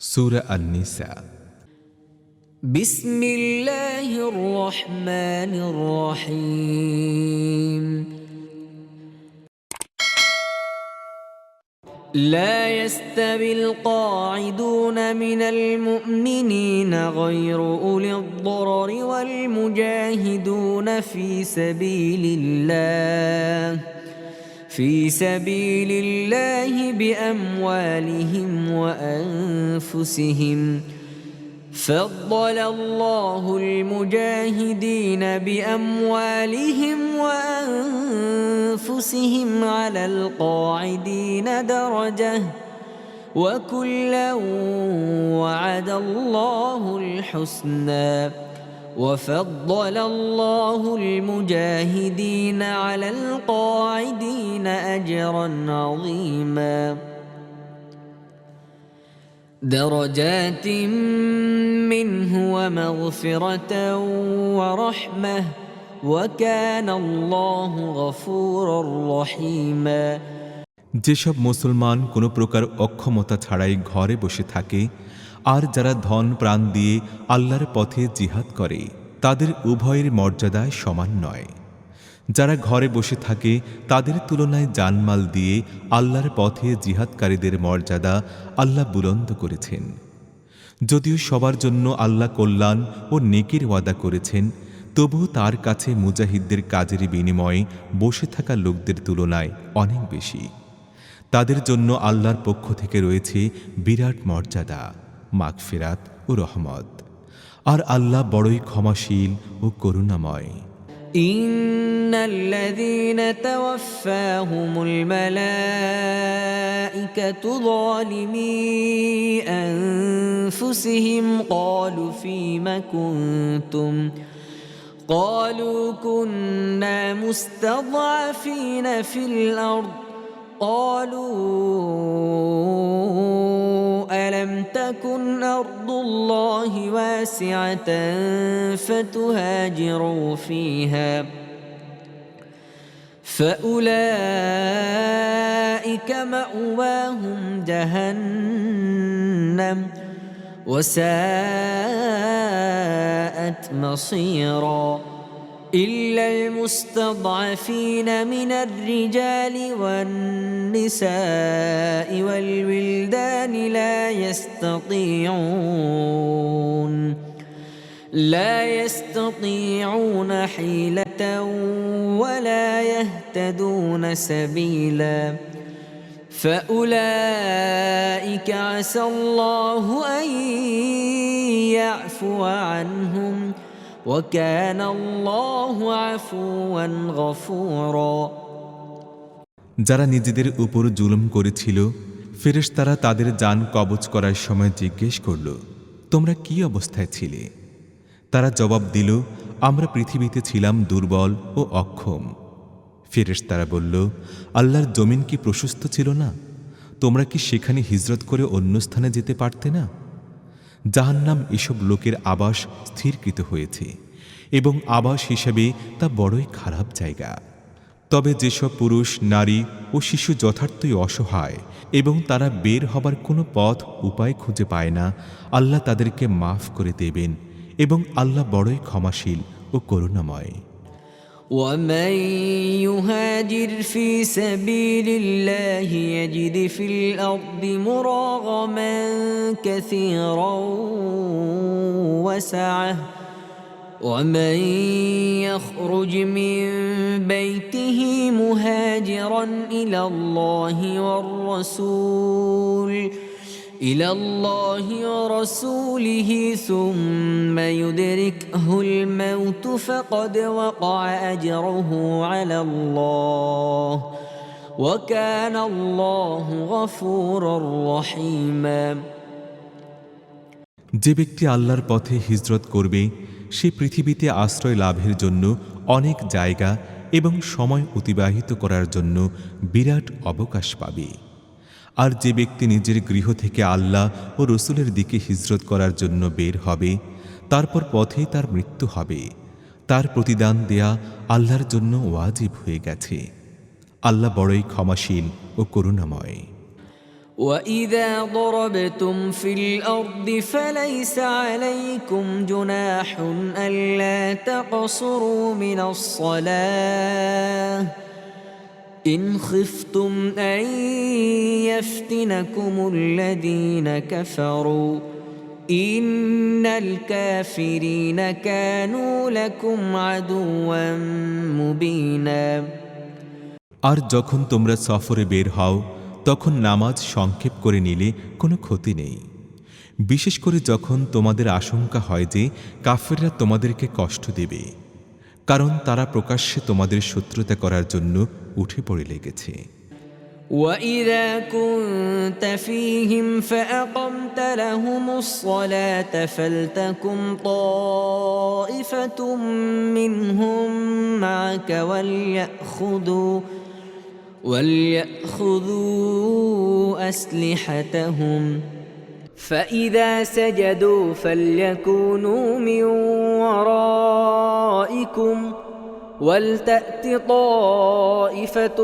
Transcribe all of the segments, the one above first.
সূরা আন-নিসা। বিসমিল্লাহির রহমানির রহিম। لا يستوي القاعدون من المؤمنين غير أولي الضرر والمجاهدون في سبيل الله بأموالهم وأنفسهم. فضل الله المجاهدين بأموالهم وأنفسهم على القاعدين درجة وكلا وعد الله الحسنى وفضل الله المجاهدين على القاعدين أجرا عظيما درجات منه ومغفرة ورحمة وكان الله غفورا رحيما। যেসব মুসলমান কোনো প্রকার অক্ষমতা ছাড়াই ঘরে বসে থাকে আর যারা ধন প্রাণ দিয়ে আল্লাহর পথে জিহাদ করে তাদের উভয়ের মর্যাদায় সমান নয়। যারা ঘরে বসে থাকে তাদের তুলনায় জানমাল দিয়ে আল্লাহর পথে জিহাদকারীদের মর্যাদা আল্লাহ বুলন্দ করেছেন। যদিও সবার জন্য আল্লাহ কল্যাণ ও নেকির ওয়াদা করেছেন, তবুও তার কাছে মুজাহিদদের কাজের বিনিময়ে বসে থাকা লোকদের তুলনায় অনেক বেশি। তাদের জন্য আল্লাহর পক্ষ থেকে রয়েছে বিরাট মর্যাদা, মাগফিরাত ও রহমত। আর আল্লাহ বড়ই ক্ষমাশীল ও করুণাময়। إن الذين توفاهم الملائكة ظالمي أنفسهم قالوا فيم كنتم قالوا كنا مستضعفين في الأرض قالوا ألم تكن أرض الله واسعة فتهاجروا فيها فأولئك مأواهم جهنم وساءت مصيرا إلا المستضعفين من الرجال والنساء والولدان لا يستطيعون حيلة ولا يهتدون سبيلا فأولئك عسى الله أن يعفو عنهم وكان الله عفوا غفورا। যারা নিজেদের উপর জুলুম করেছিল ফেরেশতারা তাদের জান কবজ করার সময় জিজ্ঞেস করল, তোমরা কি অবস্থায় ছিলে? তারা জবাব দিল, আমরা পৃথিবীতে ছিলাম দুর্বল ও অক্ষম। ফেরেশতারা বলল, আল্লাহর জমিন কি প্রশস্ত ছিল না? তোমরা কি সেখানে হিজরত করে অন্য স্থানে যেতে পারতে না? জাহান্নাম এসব লোকের আবাস স্থিরকৃত হয়েছে এবং আবাস হিসেবে তা বড়ই খারাপ জায়গা। তবে যেসব পুরুষ, নারী ও শিশু যথার্থই অসহায় এবং তারা বের হবার কোনো পথ উপায় খুঁজে পায় না, আল্লাহ তাদেরকে মাফ করে দেবেন এবং আল্লাহ বড়ই ক্ষমাশীল ও করুণাময়। ومن يهاجر في سبيل الله يجد في الأرض مراغما كثيرا وسعة ومن يخرج من بيته مهاجرا إلى الله ورسوله ثم يدركه الموت فقد وقع أجره على الله وكان الله غفورا رحيما। যে ব্যক্তি আল্লাহর পথে হিজরত করবে সে পৃথিবীতে আশ্রয় লাভের জন্য অনেক জায়গা এবং সময় অতিবাহিত করার জন্য বিরাট অবকাশ পাবে। আর যে ব্যক্তি নিজের গৃহ থেকে আল্লাহ ও রসুলের দিকে হিজরত করার জন্য বের হবে, তারপর পথেই তার মৃত্যু হবে, তার প্রতিদান দেয়া আল্লাহর জন্য ওয়াজিব হয়ে গেছে। আল্লাহ বড়ই ক্ষমাশীল ও করুণাময়। وإذا ضربتم في الأرض فليس عليكم جناح ألا تقصروا من الصلاة إن خفتم أن يفتنكم الذين كفروا إن الكافرين كانوا لكم عدوا مبينا। আর যখন তোমরা সফরে বের হও তখন নামাজ সংক্ষেপ করে নিলে কোনো ক্ষতি নেই, বিশেষ করে যখন তোমাদের আশঙ্কা হয় যে কাফেররা তোমাদেরকে কষ্ট দেবে, কারণ তারা প্রকাশ্যে তোমাদের শত্রুতা করার জন্য উঠে পড়ে লেগেছে। وإذا كنت فيهم فأقمت لهم الصلاة فلتكن طائفة منهم معك وليأخذوا أسلحتهم فإذا سجدوا فليكونوا من ورائكم ولتأت طائفة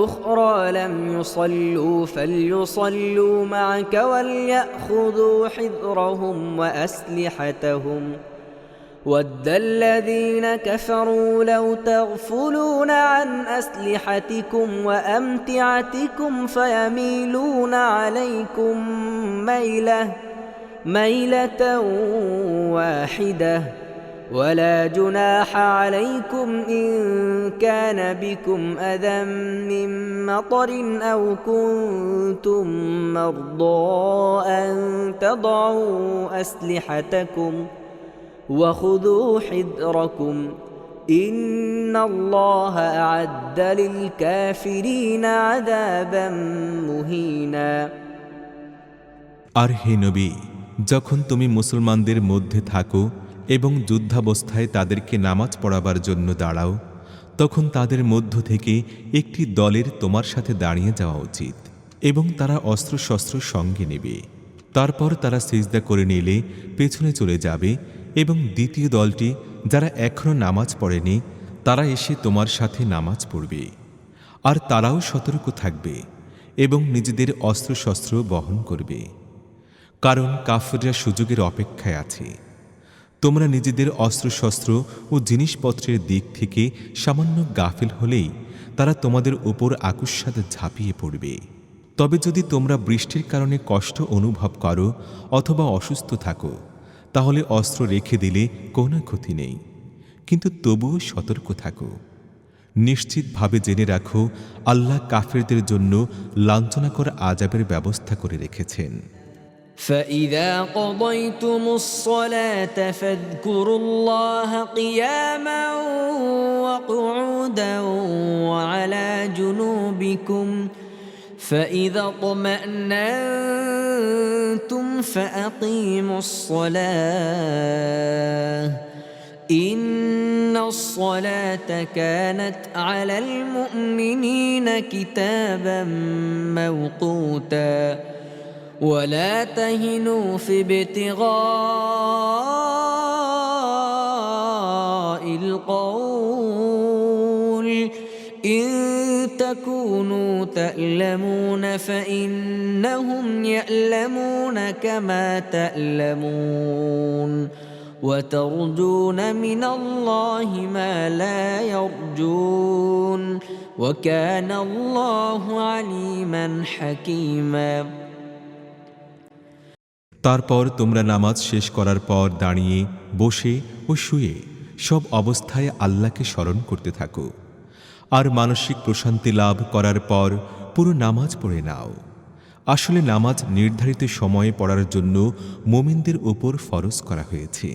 أخرى لم يصلوا فليصلوا معك وليأخذوا حذرهم وأسلحتهم ود الذين كفروا لو تغفلون عن أسلحتكم وأمتعتكم فيميلون عليكم ميلة واحدة ولا جناح عليكم إن كان بكم أذى من مطر أو كنتم مرضى أن تضعوا أسلحتكم وخذوا حذركم إن الله أعد للكافرين عذابا مهينا। আর হে নবী, যখন তুমি মুসলমানদের মধ্যে থাকো এবং যুদ্ধাবস্থায় তাদেরকে নামাজ পড়াবার জন্য দাঁড়াও, তখন তাদের মধ্য থেকে একটি দলের তোমার সাথে দাঁড়িয়ে যাওয়া উচিত এবং তারা অস্ত্রশস্ত্র সঙ্গে নেবে। তারপর তারা সিজদা করে নিলে পেছনে চলে যাবে এবং দ্বিতীয় দলটি যারা এখনও নামাজ পড়েনি তারা এসে তোমার সাথে নামাজ পড়বে, আর তারাও সতর্ক থাকবে এবং নিজেদের অস্ত্রশস্ত্র বহন করবে, কারণ কাফিররা সুযোগের অপেক্ষায় আছে। তোমরা নিজেদের অস্ত্রশস্ত্র ও জিনিসপত্রের দিক থেকে সামান্য গাফিল হলেই তারা তোমাদের উপর আকস্মাতে ঝাঁপিয়ে পড়বে। তবে যদি তোমরা বৃষ্টির কারণে কষ্ট অনুভব করো অথবা অসুস্থ থাকো, তাহলে অস্ত্র রেখে দিলে কোনো ক্ষতি নেই, কিন্তু তবুও সতর্ক থাকো। নিশ্চিতভাবে জেনে রাখো, আল্লাহ কাফেরদের জন্য লাঞ্ছনাকর আযাবের ব্যবস্থা করে রেখেছেন। فإذا قضيتم الصلاة فاذكروا الله قياما وقعودا وعلى جنوبكم فإذا اطمأننتم فأقيموا الصلاة إن الصلاة كانت على المؤمنين كتابا موقوتا ولا تهنوا في ابتغاء القول إن تكونوا تألمون فإنهم يألمون كما تألمون وترجون من الله ما لا يرجون وكان الله عليما حكيما। তারপর তোমরা নামাজ শেষ করার পর দাঁড়িয়ে, বসে ও শুয়ে সব অবস্থায় আল্লাহকে স্মরণ করতে থাকো, আর মানসিক প্রশান্তি লাভ করার পর পুরো নামাজ পড়ে নাও। আসলে নামাজ নির্ধারিত সময়ে পড়ার জন্য মুমিনদের উপর ফরজ করা হয়েছে।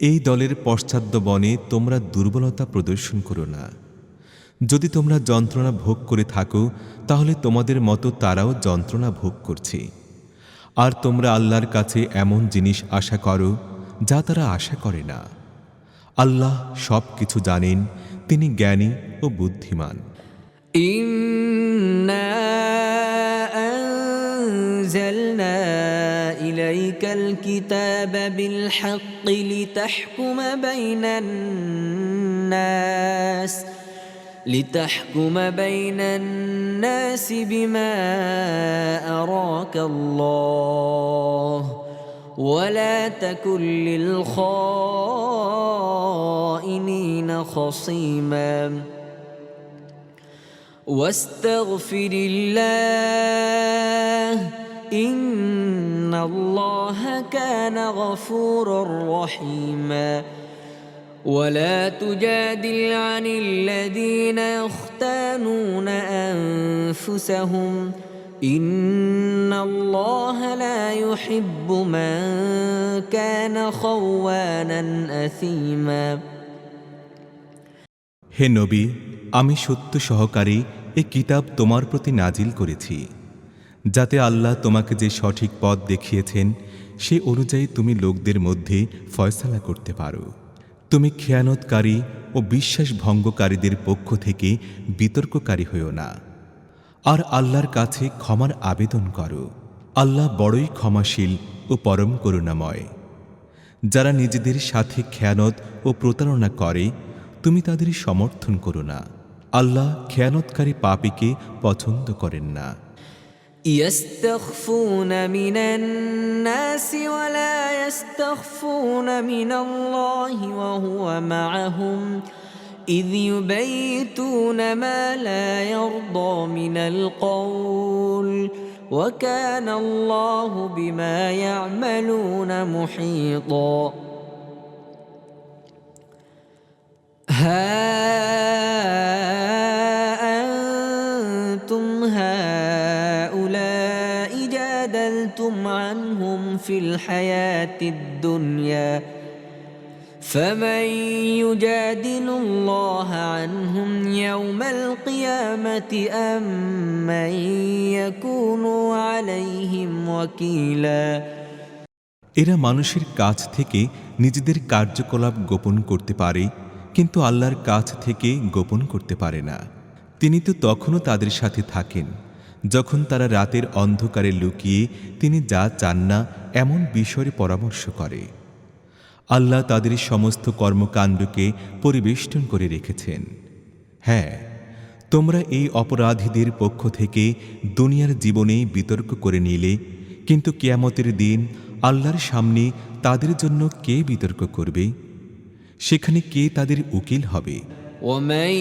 এই দলের পশ্চাদ্ববনে তোমরা দুর্বলতা প্রদর্শন করো না। যদি তোমরা যন্ত্রণা ভোগ করে থাকো, তাহলে তোমাদের মতো তারাও যন্ত্রণা ভোগ করছে। আর তোমরা আল্লাহর কাছে এমন জিনিস আশা করো যা তারা আশা করে না। আল্লাহ সব কিছু জানেন, তিনি জ্ঞানী ও বুদ্ধিমান। ইন্না আনজালনা ইলাইকাল কিতাবা বিল হাক্কি লিতাহকুমা বাইনান নাস لتحكم بين الناس بما أراك الله ولا تكن للخائنين خصيما واستغفر الله إن الله كان غفورا رحيما ولا تجادل عن الذين يختانون أنفسهم إن الله لا يحب من كان خوانا أثيما হে নবী, আমি সত্য সহকারে এ কিতাব তোমার প্রতি নাজিল করেছি, যাতে আল্লাহ তোমাকে যে সঠিক পথ দেখিয়েছেন সে অনুযায়ী তুমি লোকদের মধ্যে ফয়সালা করতে পারো। তুমি খেয়ানতকারী ও বিশ্বাস ভঙ্গকারীদের পক্ষ থেকে বিতর্ককারী হইও না, আর আল্লাহর কাছে ক্ষমার আবেদন করো। আল্লাহ বড়ই ক্ষমাশীল ও পরম করুণাময়। যারা নিজেদের সাথে খেয়ানত ও প্রতারণা করে তুমি তাদের সমর্থন করো না। আল্লাহ খেয়ানতকারী পাপীকে পছন্দ করেন না। يستخفون من الناس ولا يستخفون من الله وهو معهم إذ يبيتون ما لا يرضى من القول وكان الله بما يعملون محيطا ها أنتم هؤلاء جادلتم عنهم في الحياة الدنيا فمن يجادل الله عنهم يوم القيامة أم من يكون عليهم وكيلا এরা মানুষের কাছ থেকে নিজেদের কার্যকলাপ গোপন করতে পারে, কিন্তু আল্লাহর কাছ থেকে গোপন করতে পারে না। তিনি তো তখনও তাদের সাথে থাকেন যখন তারা রাতের অন্ধকারে লুকিয়ে তিনি যা চান না এমন বিষয়ে পরামর্শ করে। আল্লাহ তাদের সমস্ত কর্মকাণ্ডকে পরিবেষ্টন করে রেখেছেন। হ্যাঁ, তোমরা এই অপরাধীদের পক্ষ থেকে দুনিয়ার জীবনে বিতর্ক করে নিলে, কিন্তু কিয়ামতের দিন আল্লাহর সামনে তাদের জন্য কে বিতর্ক করবে? সেখানে কে তাদের উকিল হবে? ومن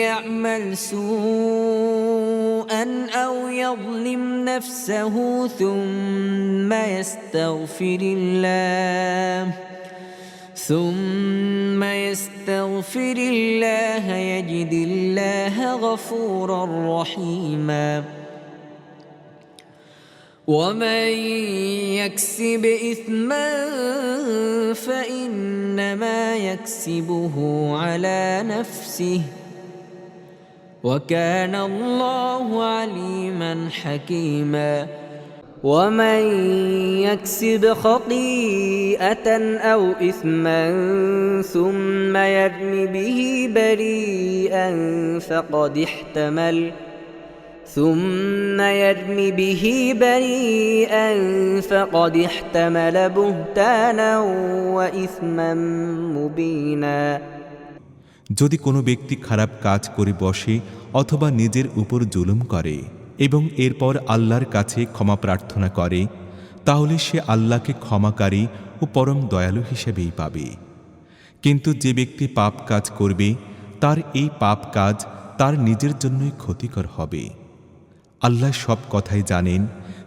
يعمل سوءا أو يظلم نفسه ثم يستغفر الله يجد الله غفورا رحيما ومن يكسب إثما فإنما يكسبه على نفسه وكان الله عليما حكيما ومن يكسب خطيئة أو إثما ثم يرم به بريئا فقد احتمل بهتانا وإثما مبينا যদি কোনো ব্যক্তি খারাপ কাজ করে বসে অথবা নিজের উপর জুলুম করে এবং এরপর আল্লাহর কাছে ক্ষমা প্রার্থনা করে, তাহলে সে আল্লাহকে ক্ষমাকারী ও পরম দয়ালু হিসেবেই পাবে। কিন্তু যে ব্যক্তি পাপ কাজ করবে তার এই পাপ কাজ তার নিজের জন্যই ক্ষতিকর হবে। আল্লাহ সব কথাই জানেন,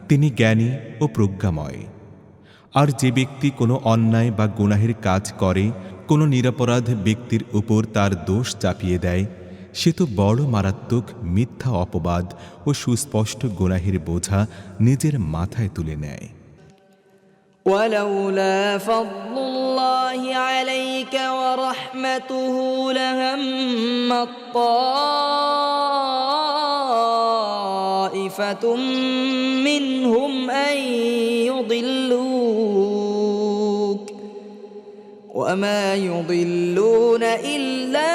তিনি জ্ঞানী ও প্রজ্ঞাময়। আর যে ব্যক্তি কোনো অন্যায় বা গুনাহের কাজ করে, কোনো নিরপরাধ ব্যক্তির উপর তার দোষ চাপিয়ে দেয়, সে তো বড় মারাত্মক মিথ্যা অপবাদ ও সুস্পষ্ট গুনাহের বোঝা নিজের মাথায় তুলে নেয়। ولولا فضل الله عليك ورحمته لهم طائفة منهم أن يضلوك وما يضلون إلا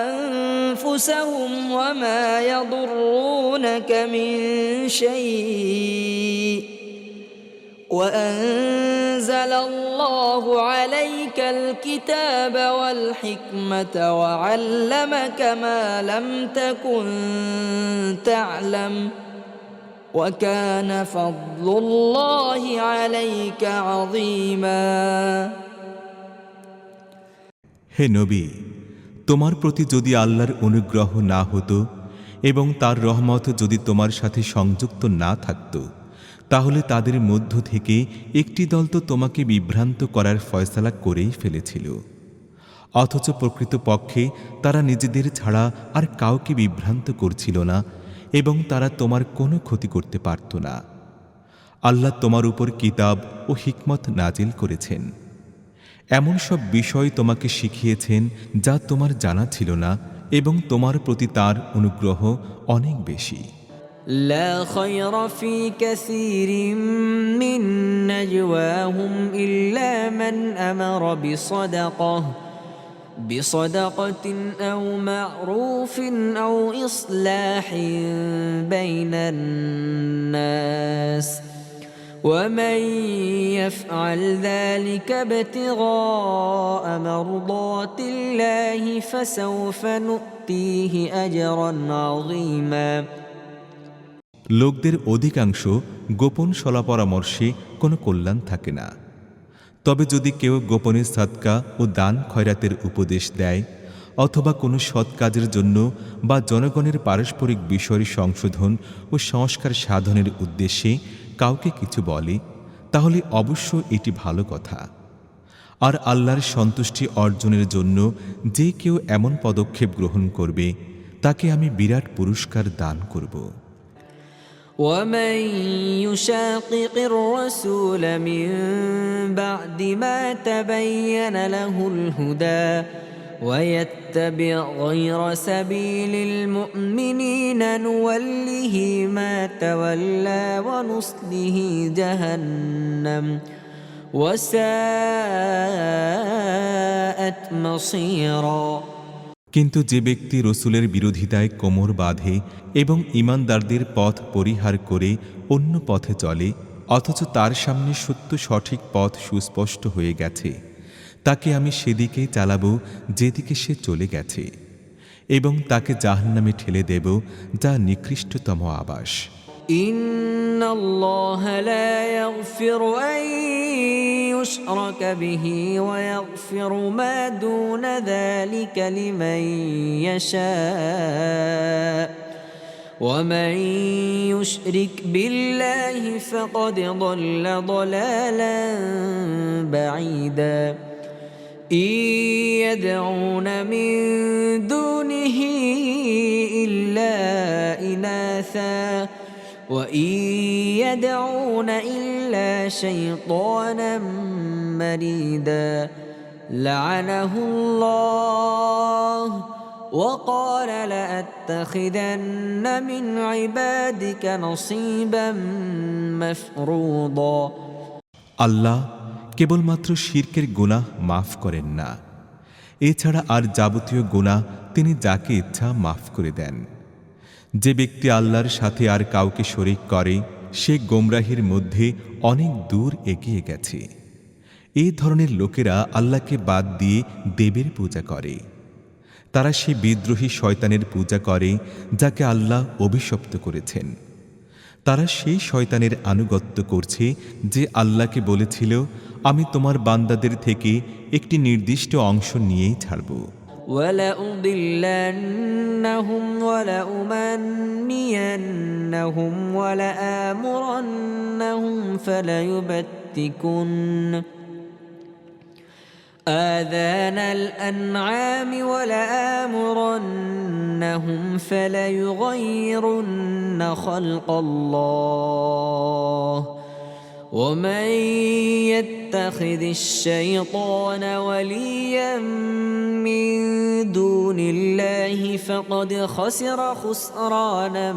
أنفسهم وما يضرونك من شيء وأنزل الله عليك الكتاب والحكمة وعلمك ما لم تكن تعلم وكان فضل الله عليك عظيما হে নবী, তোমার প্রতি যদি আল্লাহর অনুগ্রহ না হতো এবং তার রহমত যদি তোমার সাথে সংযুক্ত না থাকত, তাহলে তাদের মধ্য থেকে একটি দল তো তোমাকে বিভ্রান্ত করার ফয়সালা করেই ফেলেছিল। অথচ প্রকৃতপক্ষে তারা নিজেদের ছাড়া আর কাউকে বিভ্রান্ত করছিল না এবং তারা তোমার কোনো ক্ষতি করতে পারত না। আল্লাহ তোমার উপর কিতাব ও হিকমত নাজিল করেছেন, এমন সব বিষয় তোমাকে শিখিয়েছেন যা তোমার জানা ছিল না, এবং তোমার প্রতি তার অনুগ্রহ অনেক বেশি। لا خير في كثير من نجواهم إلا من أمر بصدقة أو معروف أو إصلاح بين الناس ومن يفعل ذلك ابتغاء مرضات الله فسوف نؤتيه أجرا عظيما লোকদের অধিকাংশ গোপন সলা পরামর্শে কোনো কল্যাণ থাকে না, তবে যদি কেউ গোপনে সাদকা ও দান খয়রাতের উপদেশ দেয় অথবা কোনো সৎ কাজের জন্য বা জনগণের পারস্পরিক বিষয়ের সংশোধন ও সংস্কার সাধনের উদ্দেশ্যে কাউকে কিছু বলে, তাহলে অবশ্য এটি ভালো কথা। আর আল্লাহর সন্তুষ্টি অর্জনের জন্য যে কেউ এমন পদক্ষেপ গ্রহণ করবে তাকে আমি বিরাট পুরস্কার দান করব। ومن يشاقق الرسول من بعد ما تبين له الهدى ويتبع غير سبيل المؤمنين نوله ما تولى ونصله جهنم وساءت مصيرا কিন্তু যে ব্যক্তি রসুলের বিরোধিতায় কোমর বাঁধে এবং ঈমানদারদের পথ পরিহার করে অন্য পথে চলে, অথচ তার সামনে সত্য সঠিক পথ সুস্পষ্ট হয়ে গেছে, তাকে আমি সেদিকেই চালাবো যেদিকে সে চলে গেছে, এবং তাকে জাহান্নামে ঠেলে দেব, যা নিকৃষ্টতম আবাস। إن الله لا يغفر أن يشرك به ويغفر ما دون ذلك لمن يشاء ومن يشرك بالله فقد ضل ضلالا بعيدا إن يدعون من دونه إلا إناثا وإن يدعون إلا شيطانا مريدا لعنه الله وقال لأتخذن من عبادك نصيبا مفروضا আল্লাহ কেবলমাত্র শিরকের গুনাহ মাফ করেন না, এছাড়া আর যাবতীয় গুনাহ তিনি যাকে ইচ্ছা মাফ করে দেন। যে ব্যক্তি আল্লাহর সাথে আর কাউকে শরীক করে সে গোমরাহির মধ্যে অনেক দূর এগিয়ে গেছে। এই ধরনের লোকেরা আল্লাহকে বাদ দিয়ে দেবের পূজা করে। তারা সে বিদ্রোহী শয়তানের পূজা করে যাকে আল্লাহ অভিশপ্ত করেছেন। তারা সেই শয়তানের আনুগত্য করছে যে আল্লাহকে বলেছিল, আমি তোমার বান্দাদের থেকে একটি নির্দিষ্ট অংশ নিয়েই ছাড়ব। وَلَأُضِلَّنَّهُمْ وَلَأُمَنِّيَنَّهُمْ وَلَآمُرَنَّهُمْ فَلَيُبَتِّكُنَّ آذَانَ الْأَنْعَامِ وَلَآمُرَنَّهُمْ فَلَيُغَيِّرُنَّ خَلْقَ اللَّهِ ومن يتخذ الشيطان وليا من دون الله فقد خسر خسرانا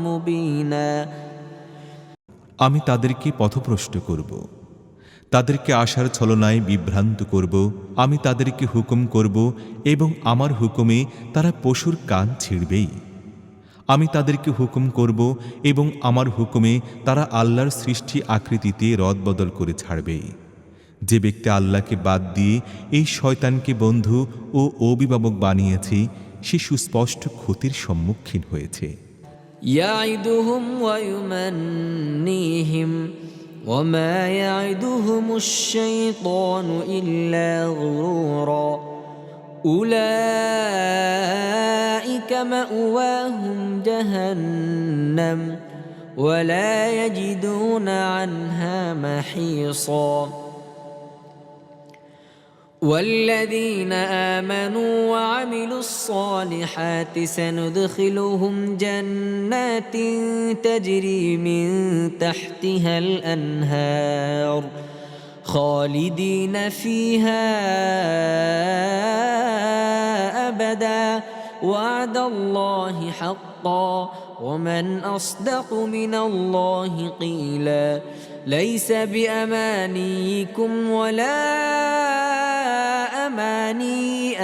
مبينا আমি তাদেরকে পথভ্রষ্ট করব, তাদেরকে আশার ছলনায় বিভ্রান্ত করব। আমি তাদেরকে হুকুম করব এবং আমার হুকুমে তারা পশুর কান ছিঁড়বেই। আমি তাদেরকে হুকুম করব এবং আমার হুকুমে তারা আল্লাহর সৃষ্টি আকৃতিতে রদবদল করে ছাড়বে। যে ব্যক্তি আল্লাহকে বাদ দিয়ে এই শয়তানকে বন্ধু ও অভিভাবক বানিয়েছে, সে সুস্পষ্ট ক্ষতির সম্মুখীন হয়েছে। يعدهم ويمنيهم وما يعدهم الشيطان إلا غرورا أولئك مأواهم جهنم ولا يجدون عنها محيصا والذين آمنوا وعملوا الصالحات سندخلهم جنات تجري من تحتها الأنهار خالدين فيها أبدا وعد الله حقا ومن أصدق من الله قيلا ليس بأمانيكم ولا أماني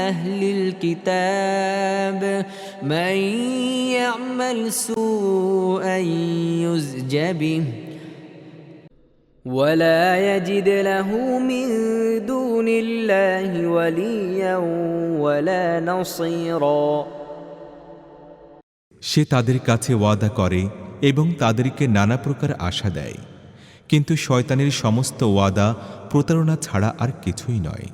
أهل الكتاب من يعمل سوءا يزج به ولا يجد له من دون الله وليا ولا نصيرا সে তাদের কাছে ওয়াদা করে এবং তাদেরকে নানা প্রকার আশা দেয়, কিন্তু শয়তানের সমস্ত ওয়াদা প্রতারণা ছাড়া আর কিছুই নয়।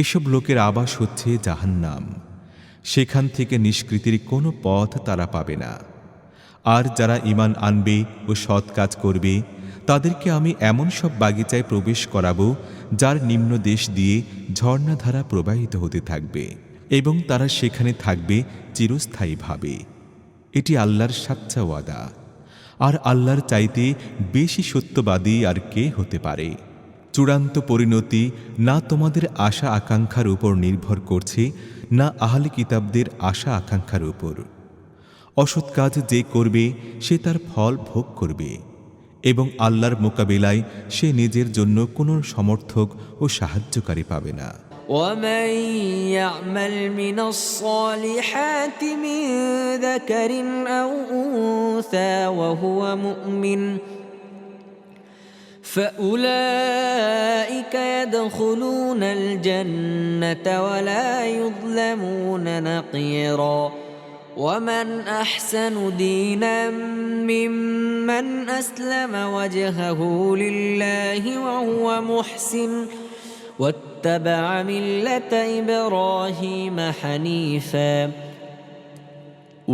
এসব লোকের আবাস হচ্ছে জাহান্নাম, সেখান থেকে নিষ্কৃতির কোনো পথ তারা পাবে না। আর যারা ঈমান আনবে ও সৎ কাজ করবে, তাদেরকে আমি এমন সব বাগিচায় প্রবেশ করাবো যার নিম্ন দেশ দিয়ে ঝর্ণাধারা প্রবাহিত হতে থাকবে এবং তারা সেখানে থাকবে চিরস্থায়ীভাবে। এটি আল্লাহর সাচ্চা ওয়াদা। আর আল্লাহর চাইতে বেশি সত্যবাদী আর কে হতে পারে? চূড়ান্ত পরিণতি না তোমাদের আশা আকাঙ্ক্ষার উপর নির্ভর করছে, না আহলে কিতাবদের আশা আকাঙ্ক্ষার উপর। অসৎ কাজ যে করবে সে তার ফল ভোগ করবে এবং আল্লাহর মোকাবিলায় সে নিজের জন্য কোনো সমর্থক ও সাহায্যকারী পাবে না। ومن يعمل من الصالحات من ذكر أو أنثى وهو مؤمن فأولئك يدخلون الجنة ولا يظلمون نقيرا ومن أحسن دينا ممن أسلم وجهه لله وهو محسن واتبع ملة إبراهيم حنيفا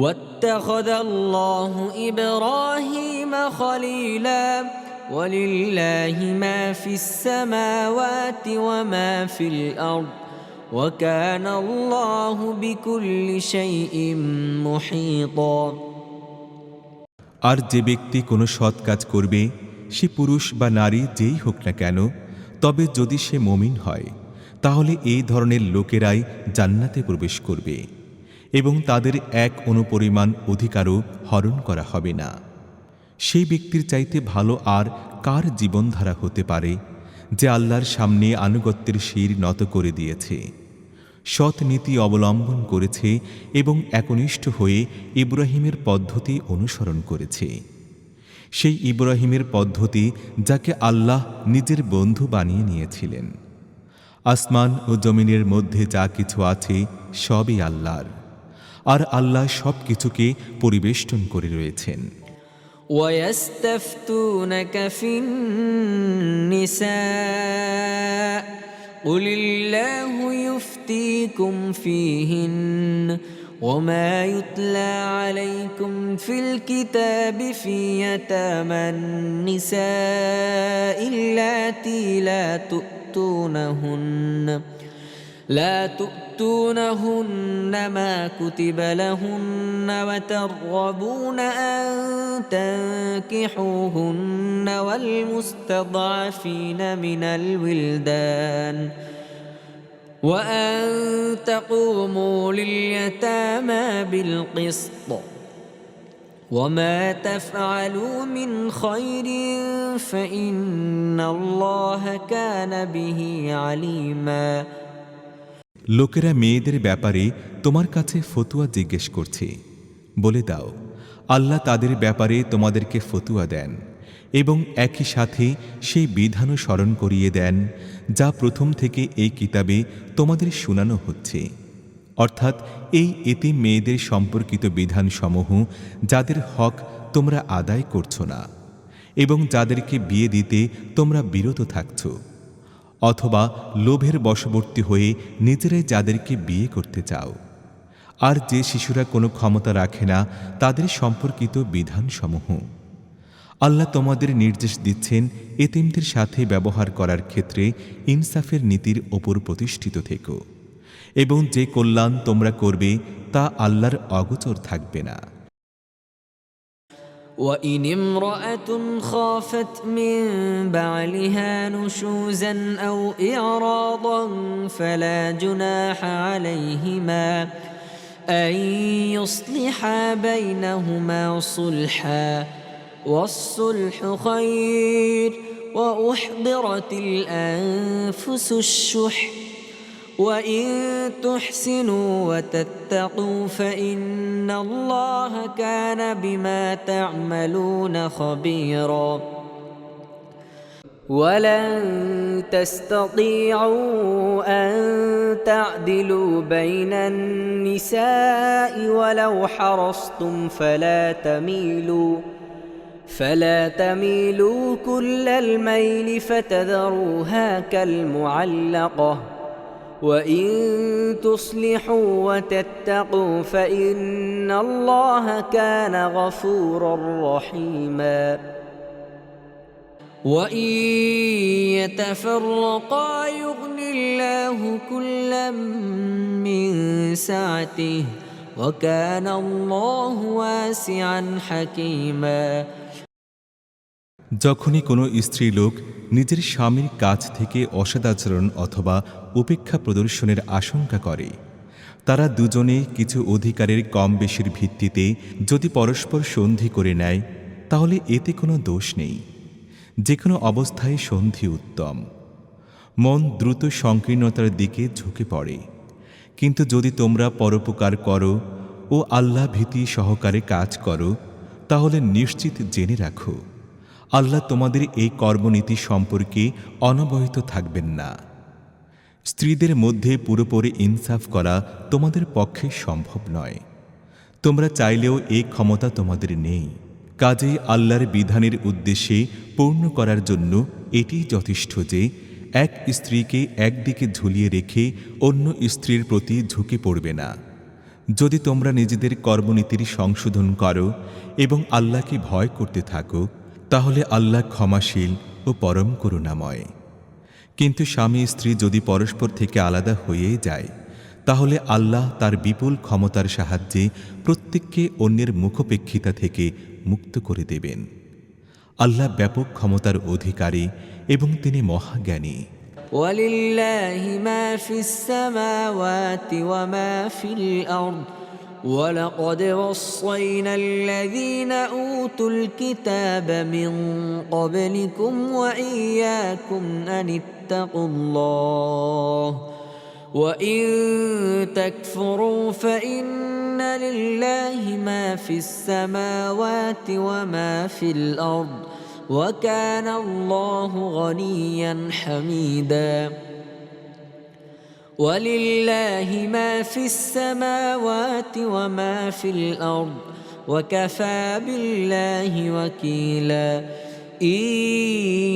واتخذ الله إبراهيم خليلا ولله ما في السماوات وما في الأرض وكان الله بكل شيء محيطا আর যে ব্যক্তি কোনো সৎ কাজ করবে, সে পুরুষ বা নারী যেই হোক না কেন, তবে যদি সে মুমিন হয়, তাহলে এই ধরনের লোকেরাই জান্নাতে প্রবেশ করবে এবং তাদের এক অনুপরিমাণ অধিকারও হরণ করা হবে না। সেই ব্যক্তির চাইতে ভালো আর কার জীবনধারা হতে পারে, যে আল্লাহর সামনে আনুগত্যের শির নত করে দিয়েছে, সৎ নীতি অবলম্বন করেছে এবং একনিষ্ঠ হয়ে ইব্রাহিমের পদ্ধতি অনুসরণ করেছে। সেই ইব্রাহিমের পদ্ধতি যাকে আল্লাহ নিজের বন্ধু বানিয়ে নিয়েছিলেন। আসমান ও জমিনের মধ্যে যা কিছু আছে সবই আল্লাহর, আর আল্লাহ সব কিছুকে পরিবেষ্টন করে রয়েছেন। ويستفتونك في النساء قل الله يفتيكم فيهن وما يتلى عليكم في الكتاب في يتامى النساء اللاتي لا تؤتونهن ما كتب لهن وترغبون أن تنكحوهن والمستضعفين من الولدان وأن تقوموا لليتامى بالقسط وما تفعلوا من خير فإن الله كان به عليما লোকেরা মেয়েদের ব্যাপারে তোমার কাছে ফতোয়া জিজ্ঞেস করছে, বলে দাও, আল্লাহ তাদের ব্যাপারে তোমাদেরকে ফতুয়া দেন এবং একই সাথে সেই বিধানও স্মরণ করিয়ে দেন যা প্রথম থেকে এই কিতাবে তোমাদের শোনানো হচ্ছে, অর্থাৎ এই এতিম মেয়েদের সম্পর্কিত বিধানসমূহ যাদের হক তোমরা আদায় করছো না এবং যাদেরকে বিয়ে দিতে তোমরা বিরত থাকছ, অথবা লোভের বশবর্তী হয়ে নিজেরাই যাদেরকে বিয়ে করতে চাও, আর যে শিশুরা কোনো ক্ষমতা রাখে না তাদের সম্পর্কিত বিধানসমূহ। আল্লাহ তোমাদের নির্দেশ দিচ্ছেন এতিমদের সাথে ব্যবহার করার ক্ষেত্রে ইনসাফের নীতির ওপর প্রতিষ্ঠিত থেকো, এবং যে কল্যাণ তোমরা করবে তা আল্লাহর অগোচর থাকবে না। وإن امرأة خافت من بعلها نشوزا أو إعراضا فلا جناح عليهما أن يصلحا بينهما صلحا والصلح خير وأحضرت الأنفس الشح وإن تحسنوا وتتقوا فإن الله كان بما تعملون خبيرا ولن تستطيعوا أن تعدلوا بين النساء ولو حرصتم فلا تميلوا كل الميل فتذروها كالمعلقة وإن تصلحوا وتتقوا فإن الله كان غفورا رحيما وإن يتفرقا يغن الله كلا من سعته وكان الله واسعا حكيما যখনই কোনো স্ত্রীলোক নিজের স্বামীর কাছ থেকে অসদাচরণ অথবা উপেক্ষা প্রদর্শনের আশঙ্কা করে, তারা দুজনে কিছু অধিকারের কম বেশির ভিত্তিতে যদি পরস্পর সন্ধি করে নেয় তাহলে এতে কোনো দোষ নেই। যে কোনো অবস্থায় সন্ধি উত্তম। মন দ্রুত সংকীর্ণতার দিকে ঝুঁকে পড়ে, কিন্তু যদি তোমরা পরোপকার করো ও আল্লাহ ভীতি সহকারে কাজ করো তাহলে নিশ্চিত জেনে রাখো আল্লাহ তোমাদের এই কর্মনীতি সম্পর্কে অনবহিত থাকবেন না। স্ত্রীদের মধ্যে পুরোপুরি ইনসাফ করা তোমাদের পক্ষে সম্ভব নয়, তোমরা চাইলেও এই ক্ষমতা তোমাদের নেই। কাজেই আল্লাহর বিধানের উদ্দেশ্যে পূর্ণ করার জন্য এটিই যথেষ্ট যে এক স্ত্রীকে একদিকে ঝুলিয়ে রেখে অন্য স্ত্রীর প্রতি ঝুঁকে পড়বে না। যদি তোমরা নিজেদের কর্মনীতির সংশোধন করো এবং আল্লাহকে ভয় করতে থাকো তাহলে আল্লাহ ক্ষমাশীল ও পরম করুণাময়। কিন্তু স্বামী স্ত্রী যদি পরস্পর থেকে আলাদা হয়ে যায় তাহলে আল্লাহ তার বিপুল ক্ষমতার সাহায্যে প্রত্যেককে অন্যের মুখপেক্ষিতা থেকে মুক্ত করে দেবেন। আল্লাহ ব্যাপক ক্ষমতার অধিকারী এবং তিনি মহাজ্ঞানী। ولله ما في السماوات وما في الأرض ولقد وصينا الذين أوتوا الكتاب من قبلكم وإياكم أن اتقوا الله وإن تكفروا فإن لله ما في السماوات وما في الأرض وكان الله غنيا حميدا ولله ما في السماوات وما في الأرض وكفى بالله وكيلا إن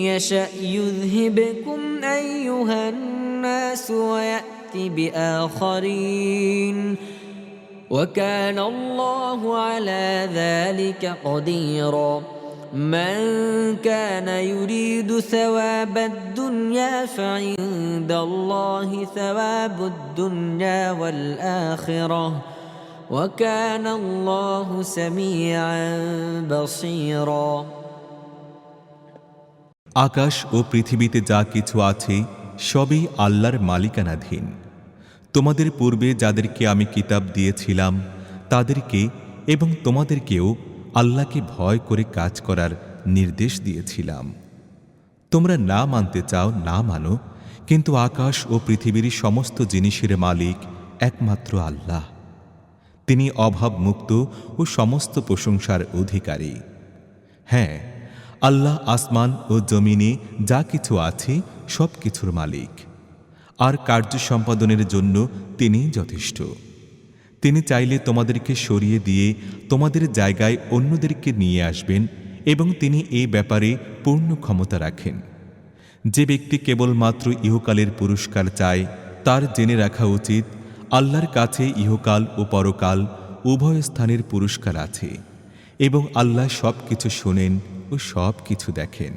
يشأ يذهبكم أيها الناس ويأتي بآخرين وكان الله على ذلك قديرا من كان يريد ثواب الدنيا فعند الله ثواب الدنيا والآخرة وكان الله سميعا بصيرا আকাশ ও পৃথিবীতে যা কিছু আছে সবই আল্লাহর মালিকানাধীন। তোমাদের পূর্বে যাদেরকে আমি কিতাব দিয়েছিলাম তাদেরকে এবং তোমাদেরকেও আল্লাহকে ভয় করে কাজ করার নির্দেশ দিয়েছিলাম। তোমরা না মানতে চাও না মানো, কিন্তু আকাশ ও পৃথিবীর সমস্ত জিনিসের মালিক একমাত্র আল্লাহ। তিনি অভাবমুক্ত ও সমস্ত প্রশংসার অধিকারী। হ্যাঁ, আল্লাহ আসমান ও জমিনে যা কিছু আছে সব কিছুর মালিক, আর কার্য সম্পাদনের জন্য তিনিই যথেষ্ট। তিনি চাইলে তোমাদেরকে সরিয়ে দিয়ে তোমাদের জায়গায় অন্যদেরকে নিয়ে আসবেন এবং তিনি এই ব্যাপারে পূর্ণ ক্ষমতা রাখেন। যে ব্যক্তি কেবলমাত্র ইহকালের পুরস্কার চায় তার জেনে রাখা উচিত আল্লাহর কাছে ইহকাল ও পরকাল উভয় স্থানের পুরস্কার আছে এবং আল্লাহ সব কিছু শোনেন ও সব কিছু দেখেন।